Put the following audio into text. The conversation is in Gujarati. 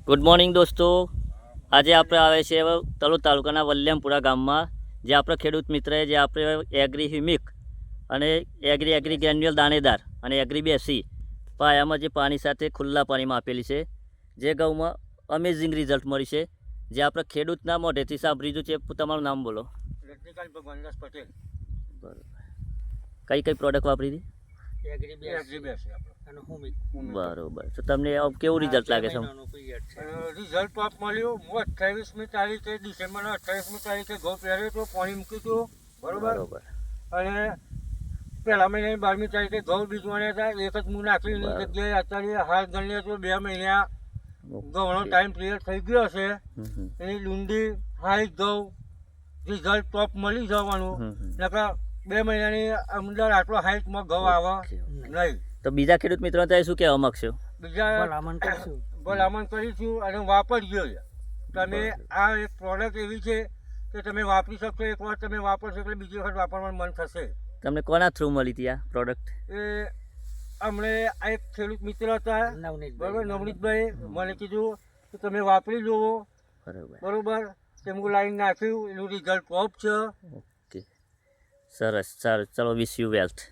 ગુડ મોર્નિંગ દોસ્તો, આજે આપણે આવે છે તલોદ તાલુકાના વલ્લમપુરા ગામમાં, જે આપણા ખેડૂત મિત્રએ જે આપણે એગ્રી હ્યુમિક અને એગ્રી ગ્રેન્યુઅલ દાણેદાર અને એગ્રી બેસી પાયામાં જે પાણી સાથે ખુલ્લા પાણીમાં આપેલી છે, જે ઘઉંમાં અમેઝિંગ રિઝલ્ટ મળી છે, જે આપણે ખેડૂતના મોઢેથી સાંભળ્યું છે. તમારું નામ બોલો. રજનીકાંત ભગવાનદાસ પટેલ. બરાબર. કઈ પ્રોડક્ટ વાપરી હતી? એગ્રી બેસી અને હુમિક. બરાબર. તો તમને કેવું રિઝલ્ટ લાગે છે? રિઝલ્ટ આપ મળ્યું. હું 28મી તારીખે ડિસેમ્બરના 28મી તારીખે ઘઉં પહેર્યો હતો, પાણી મૂક્યું હતું. બરોબર. અને પહેલા મહિનાની 12મી તારીખે ઘઉં બીજવાના હતા. એક જ હું નાખી એની જગ્યાએ અત્યારે હાલ ગણીએ તો 2 મહિના ઘઉંનો ટાઈમ ક્લિયર થઈ ગયો છે. એની ડુંડી હાઈ ઘઉં રિઝલ્ટ ટોપ મળી જવાનું. નકર 2 મહિનાની અંદર આટલો હાઈટમાં ઘઉં આવે નહીં. તો બીજા ખેડૂત મિત્રો ત્યાં શું કહેવા માંગશો? બીજા ભલામણ કરીશું અને વાપરજો. તમે આ એક પ્રોડક્ટ એવી છે કે તમે વાપરી શકશો. એકવાર તમે વાપરશો એટલે બીજી વખત વાપરવાનું મન થશે. તમને કોના થ્રુ મળી હતી આ પ્રોડક્ટ? એ અમને આ એક ખેડૂત મિત્ર હતા, બરાબર, નવનીતભાઈ, મને કીધું કે તમે વાપરી જુઓ. બરોબર. તે હું લાઈન નાખ્યું, એનું રિઝલ્ટ ટોપ છે. ઓકે, સરસ. ચાલો, વિશ યુ વેલ્થ.